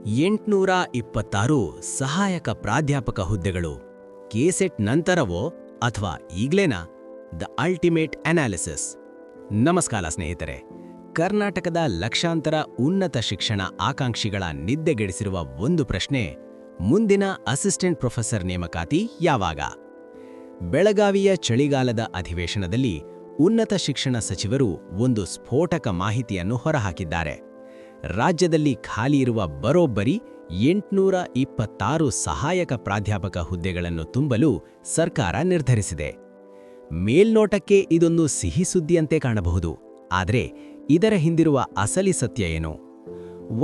826 ಸಹಾಯಕ ಪ್ರಾಧ್ಯಾಪಕ ಹುದ್ದೆಗಳು ಕೆಸೆಟ್ ನಂತರವೋ ಅಥವಾ ಈಗ್ಲೇನಾ? The ultimate analysis. ನಮಸ್ಕಾರ ಸ್ನೇಹಿತರೆ. ಕರ್ನಾಟಕದ ಲಕ್ಷಾಂತರ ಉನ್ನತ ಶಿಕ್ಷಣ ಆಕಾಂಕ್ಷಿಗಳ ನಿದ್ದೆಗೆಡಿಸಿರುವ ಒಂದು ಪ್ರಶ್ನೆ: ಮುಂದಿನ ಅಸಿಸ್ಟೆಂಟ್ ಪ್ರೊಫೆಸರ್ ನೇಮಕಾತಿ ಯಾವಾಗ? ಬೆಳಗಾವಿಯ ಚಳಿಗಾಲದ ಅಧಿವೇಶನದಲ್ಲಿ ಉನ್ನತ ಶಿಕ್ಷಣ ಸಚಿವರು ಒಂದು ಸ್ಫೋಟಕ ಮಾಹಿತಿಯನ್ನು ಹೊರಹಾಕಿದ್ದಾರೆ. ರಾಜ್ಯದಲ್ಲಿ ಖಾಲಿಯಿರುವ ಬರೋಬ್ಬರಿ 826 ಸಹಾಯಕ ಪ್ರಾಧ್ಯಾಪಕ ಹುದ್ದೆಗಳನ್ನು ತುಂಬಲು ಸರ್ಕಾರ ನಿರ್ಧರಿಸಿದೆ. ಮೇಲ್ನೋಟಕ್ಕೆ ಇದೊಂದು ಸಿಹಿ ಸುದ್ದಿಯಂತೆ ಕಾಣಬಹುದು. ಆದರೆ ಇದರ ಹಿಂದಿರುವ ಅಸಲಿ ಸತ್ಯ ಏನು?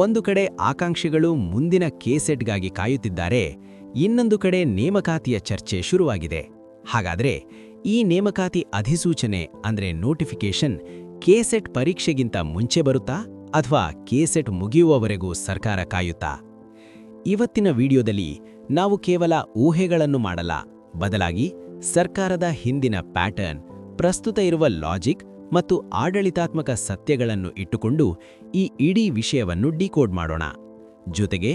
ಒಂದು ಕಡೆ ಆಕಾಂಕ್ಷಿಗಳು ಮುಂದಿನ ಕೆಸೆಟ್ಗಾಗಿ ಕಾಯುತ್ತಿದ್ದಾರೆ, ಇನ್ನೊಂದು ಕಡೆ ನೇಮಕಾತಿಯ ಚರ್ಚೆ ಶುರುವಾಗಿದೆ. ಹಾಗಾದರೆ ಈ ನೇಮಕಾತಿ ಅಧಿಸೂಚನೆ ಅಂದ್ರೆ ನೋಟಿಫಿಕೇಶನ್ ಕೆಸೆಟ್ ಪರೀಕ್ಷೆಗಿಂತ ಮುಂಚೆ ಬರುತ್ತಾ ಅಥವಾ ಕೆಸೆಟ್ ಮುಗಿಯುವವರೆಗೂ ಸರ್ಕಾರ ಕಾಯುತ್ತಾ? ಇವತ್ತಿನ ವಿಡಿಯೋದಲ್ಲಿ ನಾವು ಕೇವಲ ಊಹೆಗಳನ್ನು ಮಾಡಲ್ಲ, ಬದಲಾಗಿ ಸರ್ಕಾರದ ಹಿಂದಿನ ಪ್ಯಾಟರ್ನ್, ಪ್ರಸ್ತುತ ಇರುವ ಲಾಜಿಕ್ ಮತ್ತು ಆಡಳಿತಾತ್ಮಕ ಸತ್ಯಗಳನ್ನು ಇಟ್ಟುಕೊಂಡು ಈ ಇಡೀ ವಿಷಯವನ್ನು ಡಿಕೋಡ್ ಮಾಡೋಣ. ಜೊತೆಗೆ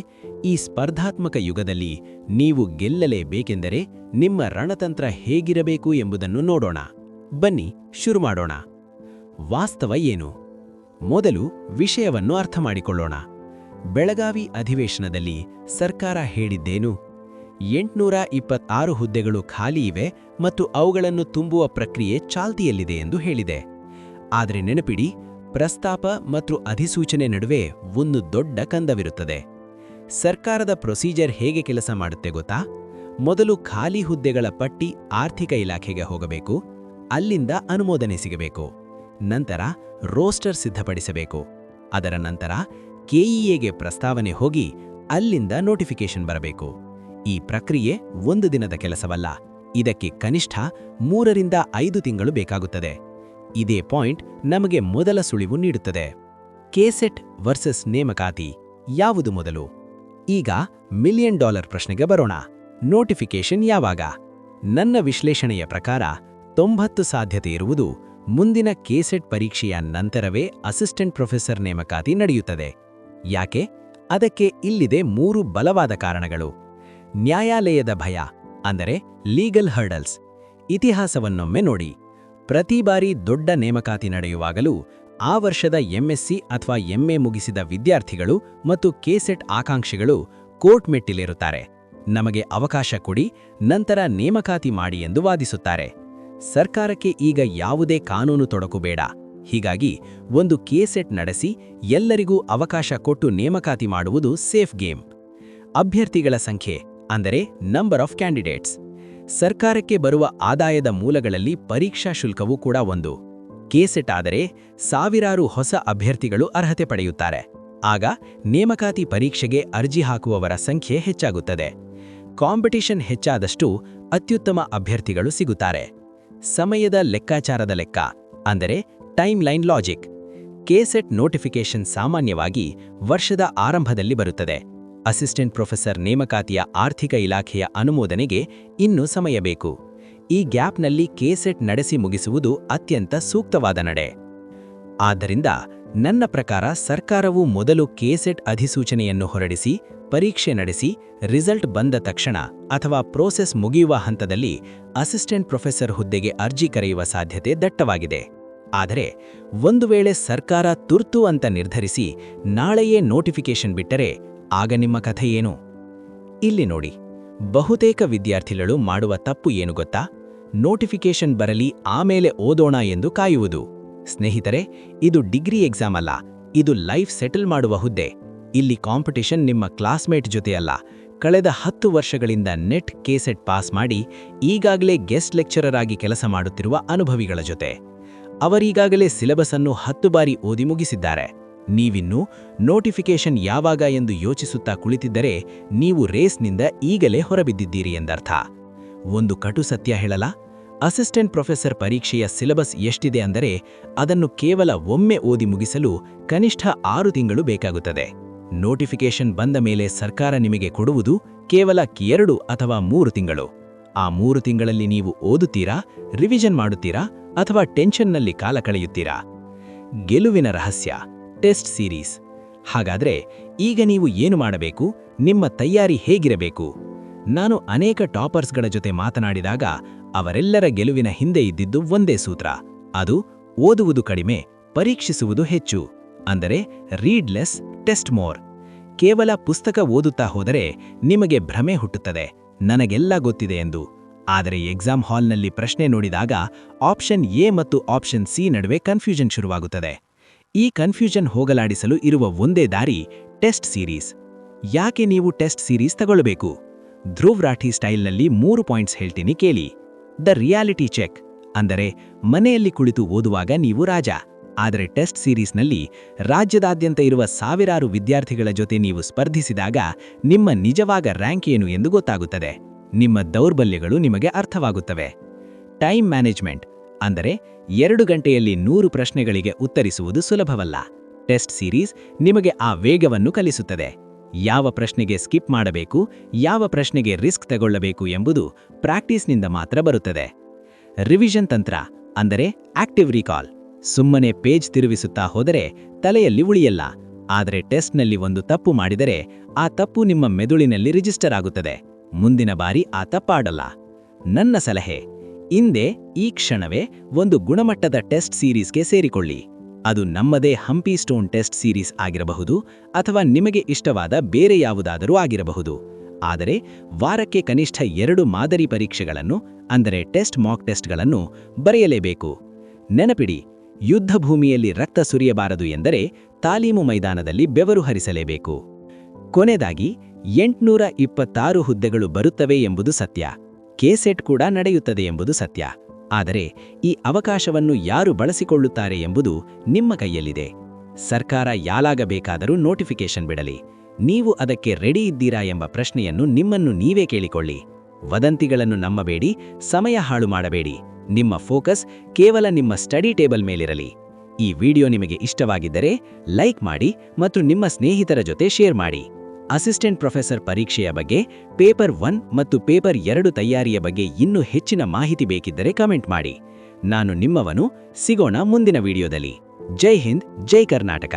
ಈ ಸ್ಪರ್ಧಾತ್ಮಕ ಯುಗದಲ್ಲಿ ನೀವು ಗೆಲ್ಲಲೇಬೇಕೆಂದರೆ ನಿಮ್ಮ ರಣತಂತ್ರ ಹೇಗಿರಬೇಕು ಎಂಬುದನ್ನು ನೋಡೋಣ. ಬನ್ನಿ ಶುರು ಮಾಡೋಣ. ವಾಸ್ತವ ಏನು? ಮೊದಲು ವಿಷಯವನ್ನು ಅರ್ಥ ಮಾಡಿಕೊಳ್ಳೋಣ. ಬೆಳಗಾವಿ ಅಧಿವೇಶನದಲ್ಲಿ ಸರ್ಕಾರ ಹೇಳಿದ್ದೇನು? 826 ಹುದ್ದೆಗಳು ಖಾಲಿ ಇವೆ ಮತ್ತು ಅವುಗಳನ್ನು ತುಂಬುವ ಪ್ರಕ್ರಿಯೆ ಚಾಲ್ತಿಯಲ್ಲಿದೆ ಎಂದು ಹೇಳಿದೆ. ಆದರೆ ನೆನಪಿಡಿ, ಪ್ರಸ್ತಾಪ ಮತ್ತು ಅಧಿಸೂಚನೆ ನಡುವೆ ಒಂದು ದೊಡ್ಡ ಕಂದವಿರುತ್ತದೆ. ಸರ್ಕಾರದ ಪ್ರೊಸೀಜರ್ ಹೇಗೆ ಕೆಲಸ ಮಾಡುತ್ತೆ ಗೊತ್ತಾ? ಮೊದಲು ಖಾಲಿ ಹುದ್ದೆಗಳ ಪಟ್ಟಿ ಆರ್ಥಿಕ ಇಲಾಖೆಗೆ ಹೋಗಬೇಕು, ಅಲ್ಲಿಂದ ಅನುಮೋದನೆ ಸಿಗಬೇಕು. ನಂತರ ರೋಸ್ಟರ್ ಸಿದ್ಧಪಡಿಸಬೇಕು. ಅದರ ನಂತರ ಕೆಇಎಗೆ ಪ್ರಸ್ತಾವನೆ ಹೋಗಿ ಅಲ್ಲಿಂದ ನೋಟಿಫಿಕೇಶನ್ ಬರಬೇಕು. ಈ ಪ್ರಕ್ರಿಯೆ ಒಂದು ದಿನದ ಕೆಲಸವಲ್ಲ, ಇದಕ್ಕೆ ಕನಿಷ್ಠ 3 ರಿಂದ 5 ತಿಂಗಳು ಬೇಕಾಗುತ್ತದೆ. ಇದೇ ಪಾಯಿಂಟ್ ನಮಗೆ ಮೊದಲ ಸುಳಿವು ನೀಡುತ್ತದೆ. ಕೆಸೆಟ್ ವರ್ಸಸ್ ನೇಮಕಾತಿ ಯಾವುದು ಮೊದಲು? ಈಗ $1 ಮಿಲಿಯನ್ ಪ್ರಶ್ನೆಗೆ ಬರೋಣ. ನೋಟಿಫಿಕೇಶನ್ ಯಾವಾಗ? ನನ್ನ ವಿಶ್ಲೇಷಣೆಯ ಪ್ರಕಾರ 90 ಸಾಧ್ಯತೆ ಇರುವುದು ಮುಂದಿನ ಕೆಸೆಟ್ ಪರೀಕ್ಷೆಯ ನಂತರವೇ ಅಸಿಸ್ಟೆಂಟ್ ಪ್ರೊಫೆಸರ್ ನೇಮಕಾತಿ ನಡೆಯುತ್ತದೆ. ಯಾಕೆ? ಅದಕ್ಕೆ ಇಲ್ಲಿದೆ 3 ಬಲವಾದ ಕಾರಣಗಳು. ನ್ಯಾಯಾಲಯದ ಭಯ, ಅಂದರೆ ಲೀಗಲ್ ಹರ್ಡಲ್ಸ್. ಇತಿಹಾಸವನ್ನೊಮ್ಮೆ ನೋಡಿ. ಪ್ರತಿ ಬಾರಿ ದೊಡ್ಡ ನೇಮಕಾತಿ ನಡೆಯುವಾಗಲೂ ಆ ವರ್ಷದ ಎಂಎಸ್ಸಿ ಅಥವಾ ಎಂಎ ಮುಗಿಸಿದ ವಿದ್ಯಾರ್ಥಿಗಳು ಮತ್ತು ಕೆಸೆಟ್ ಆಕಾಂಕ್ಷಿಗಳು ಕೋರ್ಟ್ ಮೆಟ್ಟಿಲೇರುತ್ತಾರೆ. ನಮಗೆ ಅವಕಾಶ ಕೊಡಿ, ನಂತರ ನೇಮಕಾತಿ ಮಾಡಿ ಎಂದು ವಾದಿಸುತ್ತಾರೆ. ಸರ್ಕಾರಕ್ಕೆ ಈಗ ಯಾವುದೇ ಕಾನೂನು ತೊಡಕು ಬೇಡ. ಹೀಗಾಗಿ ಒಂದು ಕೆಸೆಟ್ ನಡೆಸಿ ಎಲ್ಲರಿಗೂ ಅವಕಾಶ ಕೊಟ್ಟು ನೇಮಕಾತಿ ಮಾಡುವುದು ಸೇಫ್ ಗೇಮ್. ಅಭ್ಯರ್ಥಿಗಳ ಸಂಖ್ಯೆ, ಅಂದರೆ ನಂಬರ್ ಆಫ್ ಕ್ಯಾಂಡಿಡೇಟ್ಸ್. ಸರ್ಕಾರಕ್ಕೆ ಬರುವ ಆದಾಯದ ಮೂಲಗಳಲ್ಲಿ ಪರೀಕ್ಷಾ ಶುಲ್ಕವೂ ಕೂಡ ಒಂದು. ಕೆಸೆಟ್ ಆದರೆ ಸಾವಿರಾರು ಹೊಸ ಅಭ್ಯರ್ಥಿಗಳು ಅರ್ಹತೆ ಪಡೆಯುತ್ತಾರೆ. ಆಗ ನೇಮಕಾತಿ ಪರೀಕ್ಷೆಗೆ ಅರ್ಜಿ ಹಾಕುವವರ ಸಂಖ್ಯೆ ಹೆಚ್ಚಾಗುತ್ತದೆ. ಕಾಂಪಿಟಿಷನ್ ಹೆಚ್ಚಾದಷ್ಟು ಅತ್ಯುತ್ತಮ ಅಭ್ಯರ್ಥಿಗಳು ಸಿಗುತ್ತಾರೆ. ಸಮಯದ ಲೆಕ್ಕಾಚಾರದ ಲೆಕ್ಕ, ಅಂದರೆ time line logic. KSET notification ಸಾಮಾನ್ಯವಾಗಿ ವರ್ಷದ ಆರಂಭದಲ್ಲಿ ಬರುತ್ತದೆ. ಅಸಿಸ್ಟೆಂಟ್ ಪ್ರೊಫೆಸರ್ ನೇಮಕಾತಿಯ ಆರ್ಥಿಕ ಇಲಾಖೆಯ ಅನುಮೋದನೆಗೆ ಇನ್ನೂ ಸಮಯ ಬೇಕು. ಈ ಗ್ಯಾಪ್ನಲ್ಲಿ ಕೆಸೆಟ್ ನಡೆಸಿ ಮುಗಿಸುವುದು ಅತ್ಯಂತ ಸೂಕ್ತವಾದ ನಡೆ. ಆದ್ದರಿಂದ ನನ್ನ ಪ್ರಕಾರ ಸರ್ಕಾರವು ಮೊದಲು ಕೆಸೆಟ್ ಅಧಿಸೂಚನೆಯನ್ನು ಹೊರಡಿಸಿ, ಪರೀಕ್ಷೆ ನಡೆಸಿ, ರಿಸಲ್ಟ್ ಬಂದ ತಕ್ಷಣ ಅಥವಾ ಪ್ರೋಸೆಸ್ ಮುಗಿಯುವ ಹಂತದಲ್ಲಿ ಅಸಿಸ್ಟೆಂಟ್ ಪ್ರೊಫೆಸರ್ ಹುದ್ದೆಗೆ ಅರ್ಜಿ ಕರೆಯುವ ಸಾಧ್ಯತೆ ದಟ್ಟವಾಗಿದೆ. ಆದರೆ ಒಂದು ವೇಳೆ ಸರ್ಕಾರ ತುರ್ತು ಅಂತ ನಿರ್ಧರಿಸಿ ನಾಳೆಯೇ ನೋಟಿಫಿಕೇಶನ್ ಬಿಟ್ಟರೆ ಆಗ ನಿಮ್ಮ ಕಥೆ ಏನು? ಇಲ್ಲಿ ನೋಡಿ, ಬಹುತೇಕ ವಿದ್ಯಾರ್ಥಿಗಳು ಮಾಡುವ ತಪ್ಪು ಏನು ಗೊತ್ತಾ? ನೋಟಿಫಿಕೇಶನ್ ಬರಲಿ ಆಮೇಲೆ ಓದೋಣ ಎಂದು ಕಾಯುವುದು. ಸ್ನೇಹಿತರೆ, ಇದು ಡಿಗ್ರಿ ಎಕ್ಸಾಮ್ ಅಲ್ಲ, ಇದು ಲೈಫ್ ಸೆಟಲ್ ಮಾಡುವ ಹುದ್ದೆ. ಇಲ್ಲಿ ಕಾಂಪಿಟಿಷನ್ ನಿಮ್ಮ ಕ್ಲಾಸ್ಮೇಟ್ ಜೊತೆಯಲ್ಲ, ಕಳೆದ 10 ವರ್ಷಗಳಿಂದ ನೆಟ್ ಕೆಸೆಟ್ ಪಾಸ್ ಮಾಡಿ ಈಗಾಗಲೇ ಗೆಸ್ಟ್ ಲೆಕ್ಚರರ್ ಆಗಿ ಕೆಲಸ ಮಾಡುತ್ತಿರುವ ಅನುಭವಿಗಳ ಜೊತೆ. ಅವರೀಗಾಗಲೇ ಸಿಲೆಬಸ್ ಅನ್ನು 10 ಬಾರಿ ಓದಿ ಮುಗಿಸಿದ್ದಾರೆ. ನೀವಿನ್ನೂ ನೋಟಿಫಿಕೇಶನ್ ಯಾವಾಗ ಎಂದು ಯೋಚಿಸುತ್ತಾ ಕುಳಿತಿದ್ದರೆ ನೀವು ರೇಸ್ನಿಂದ ಈಗಲೇ ಹೊರಬಿದ್ದಿದ್ದೀರಿ ಎಂದರ್ಥ. ಒಂದು ಕಟು ಸತ್ಯ ಹೇಳಲ್ಲ? ಅಸಿಸ್ಟೆಂಟ್ ಪ್ರೊಫೆಸರ್ ಪರೀಕ್ಷೆಯ ಸಿಲೆಬಸ್ ಎಷ್ಟಿದೆ ಅಂದರೆ ಅದನ್ನು ಕೇವಲ ಒಮ್ಮೆ ಓದಿ ಮುಗಿಸಲು ಕನಿಷ್ಠ 6 ತಿಂಗಳು ಬೇಕಾಗುತ್ತದೆ. ನೋಟಿಫಿಕೇಶನ್ ಬಂದ ಮೇಲೆ ಸರ್ಕಾರ ನಿಮಗೆ ಕೊಡುವುದು ಕೇವಲ 2 ಅಥವಾ 3 ತಿಂಗಳು. ಆ 3 ತಿಂಗಳಲ್ಲಿ ನೀವು ಓದುತ್ತೀರಾ, ರಿವಿಷನ್ ಮಾಡುತ್ತೀರಾ ಅಥವಾ ಟೆನ್ಷನ್ನಲ್ಲಿ ಕಾಲ ಕಳೆಯುತ್ತೀರಾ? ಗೆಲುವಿನ ರಹಸ್ಯ ಟೆಸ್ಟ್ ಸೀರೀಸ್. ಹಾಗಾದ್ರೆ ಈಗ ನೀವು ಏನು ಮಾಡಬೇಕು, ನಿಮ್ಮ ತಯಾರಿ ಹೇಗಿರಬೇಕು? ನಾನು ಅನೇಕ ಟಾಪರ್ಸ್ಗಳ ಜೊತೆ ಮಾತನಾಡಿದಾಗ ಅವರೆಲ್ಲರ ಗೆಲುವಿನ ಹಿಂದೆ ಇದ್ದಿದ್ದು ಒಂದೇ ಸೂತ್ರ. ಅದು ಓದುವುದು ಕಡಿಮೆ, ಪರೀಕ್ಷಿಸುವುದು ಹೆಚ್ಚು. ಅಂದರೆ ರೀಡ್ ಲೆಸ್, ಟೆಸ್ಟ್ ಮೋರ್. ಕೇವಲ ಪುಸ್ತಕ ಓದುತ್ತಾ ಹೋದರೆ ನಿಮಗೆ ಭ್ರಮೆ ಹುಟ್ಟುತ್ತದೆ, ನನಗೆಲ್ಲ ಗೊತ್ತಿದೆ ಎಂದು. ಆದರೆ ಎಕ್ಸಾಮ್ ಹಾಲ್ನಲ್ಲಿ ಪ್ರಶ್ನೆ ನೋಡಿದಾಗ ಆಪ್ಷನ್ ಎ ಮತ್ತು ಆಪ್ಷನ್ ಸಿ ನಡುವೆ ಕನ್ಫ್ಯೂಷನ್ ಶುರುವಾಗುತ್ತದೆ. ಈ ಕನ್ಫ್ಯೂಷನ್ ಹೋಗಲಾಡಿಸಲು ಇರುವ ಒಂದೇ ದಾರಿ ಟೆಸ್ಟ್ ಸೀರೀಸ್. ಯಾಕೆ ನೀವು ಟೆಸ್ಟ್ ಸೀರೀಸ್ ತಗೊಳ್ಳಬೇಕು? ಧ್ರುವ್ ರಾಠಿ ಸ್ಟೈಲ್ನಲ್ಲಿ 3 ಪಾಯಿಂಟ್ಸ್ ಹೇಳ್ತೀನಿ ಕೇಳಿ. The reality check. ಅಂದರೆ ಮನೆಯಲ್ಲಿ ಕುಳಿತು ಓದುವಾಗ ನೀವು ರಾಜ. ಆದರೆ ಟೆಸ್ಟ್ ಸೀರೀಸ್ನಲ್ಲಿ ರಾಜ್ಯದಾದ್ಯಂತ ಇರುವ ಸಾವಿರಾರು ವಿದ್ಯಾರ್ಥಿಗಳ ಜೊತೆ ನೀವು ಸ್ಪರ್ಧಿಸಿದಾಗ ನಿಮ್ಮ ನಿಜವಾದ ರ್ಯಾಂಕ್ ಏನು ಎಂದು ಗೊತ್ತಾಗುತ್ತದೆ. ನಿಮ್ಮ ದೌರ್ಬಲ್ಯಗಳು ನಿಮಗೆ ಅರ್ಥವಾಗುತ್ತವೆ. Time management. ಅಂದರೆ 2 ಗಂಟೆಯಲ್ಲಿ 100 ಪ್ರಶ್ನೆಗಳಿಗೆ ಉತ್ತರಿಸುವುದು ಸುಲಭವಲ್ಲ. ಟೆಸ್ಟ್ ಸೀರೀಸ್ ನಿಮಗೆ ಆ ವೇಗವನ್ನು ಕಲಿಸುತ್ತದೆ. ಯಾವ ಪ್ರಶ್ನೆಗೆ ಸ್ಕಿಪ್ ಮಾಡಬೇಕು, ಯಾವ ಪ್ರಶ್ನೆಗೆ ರಿಸ್ಕ್ ತಗೊಳ್ಳಬೇಕು ಎಂಬುದು ಪ್ರಾಕ್ಟೀಸ್ನಿಂದ ಮಾತ್ರ ಬರುತ್ತದೆ. ರಿವಿಷನ್ ತಂತ್ರ. ಅಂದರೆ ಆಕ್ಟಿವ್ ರೀಕಾಲ್. ಸುಮ್ಮನೆ ಪೇಜ್ ತಿರುಗಿಸುತ್ತಾ ಹೋದರೆ ತಲೆಯಲ್ಲಿ ಉಳಿಯಲ್ಲ. ಆದರೆ ಟೆಸ್ಟ್ನಲ್ಲಿ ಒಂದು ತಪ್ಪು ಮಾಡಿದರೆ ಆ ತಪ್ಪು ನಿಮ್ಮ ಮೆದುಳಿನಲ್ಲಿ ರಿಜಿಸ್ಟರ್ ಆಗುತ್ತದೆ. ಮುಂದಿನ ಬಾರಿ ಆ ತಪ್ಪಾಡಲ್ಲ. ನನ್ನ ಸಲಹೆ: ಇಂದೇ ಈ ಕ್ಷಣವೇ ಒಂದು ಗುಣಮಟ್ಟದ ಟೆಸ್ಟ್ ಸೀರೀಸ್ಗೆ ಸೇರಿಕೊಳ್ಳಿ. ಅದು ನಮ್ಮದೇ ಹಂಪಿ ಸ್ಟೋನ್ ಟೆಸ್ಟ್ ಸೀರೀಸ್ ಆಗಿರಬಹುದು ಅಥವಾ ನಿಮಗೆ ಇಷ್ಟವಾದ ಬೇರೆ ಯಾವುದಾದರೂ ಆಗಿರಬಹುದು. ಆದರೆ ವಾರಕ್ಕೆ ಕನಿಷ್ಠ 2 ಮಾದರಿ ಪರೀಕ್ಷೆಗಳನ್ನು, ಅಂದರೆ ಟೆಸ್ಟ್ ಮಾಕ್ ಟೆಸ್ಟ್ಗಳನ್ನು ಬರೆಯಲೇಬೇಕು. ನೆನಪಿಡಿ, ಯುದ್ಧ ಭೂಮಿಯಲ್ಲಿ ರಕ್ತ ಸುರಿಯಬಾರದು ಎಂದರೆ ತಾಲೀಮು ಮೈದಾನದಲ್ಲಿ ಬೆವರು ಹರಿಸಲೇಬೇಕು. ಕೊನೆಯದಾಗಿ 826 ಹುದ್ದೆಗಳು ಬರುತ್ತವೆ ಎಂಬುದು ಸತ್ಯ. ಕೆಸೆಟ್ ಕೂಡ ನಡೆಯುತ್ತದೆ ಎಂಬುದು ಸತ್ಯ. ಆದರೆ ಈ ಅವಕಾಶವನ್ನು ಯಾರು ಬಳಸಿಕೊಳ್ಳುತ್ತಾರೆ ಎಂಬುದು ನಿಮ್ಮ ಕೈಯಲ್ಲಿದೆ. ಸರ್ಕಾರ ಯಾವಾಗ ಬೇಕಾದರೂ ನೋಟಿಫಿಕೇಶನ್ ಬಿಡಲಿ. ನೀವು ಅದಕ್ಕೆ ರೆಡಿ ಇದ್ದೀರಾ ಎಂಬ ಪ್ರಶ್ನೆಯನ್ನು ನಿಮ್ಮನ್ನು ನೀವೇ ಕೇಳಿಕೊಳ್ಳಿ. ವದಂತಿಗಳನ್ನು ನಂಬಬೇಡಿ, ಸಮಯ ಹಾಳು ಮಾಡಬೇಡಿ. ನಿಮ್ಮ ಫೋಕಸ್ ಕೇವಲ ನಿಮ್ಮ ಸ್ಟಡಿ ಟೇಬಲ್ ಮೇಲಿರಲಿ. ಈ ವಿಡಿಯೋ ನಿಮಗೆ ಇಷ್ಟವಾಗಿದ್ದರೆ ಲೈಕ್ ಮಾಡಿ ಮತ್ತು ನಿಮ್ಮ ಸ್ನೇಹಿತರ ಜೊತೆ ಶೇರ್ ಮಾಡಿ. ಅಸಿಸ್ಟೆಂಟ್ ಪ್ರೊಫೆಸರ್ ಪರೀಕ್ಷೆಯ ಬಗ್ಗೆ, ಪೇಪರ್ 1 ಮತ್ತು ಪೇಪರ್ 2 ತಯಾರಿಯ ಬಗ್ಗೆ ಇನ್ನೂ ಹೆಚ್ಚಿನ ಮಾಹಿತಿ ಬೇಕಿದ್ದರೆ ಕಮೆಂಟ್ ಮಾಡಿ. ನಾನು ನಿಮ್ಮವನು. ಸಿಗೋಣ ಮುಂದಿನ ವಿಡಿಯೋದಲ್ಲಿ. ಜೈ ಹಿಂದ್, ಜೈ ಕರ್ನಾಟಕ.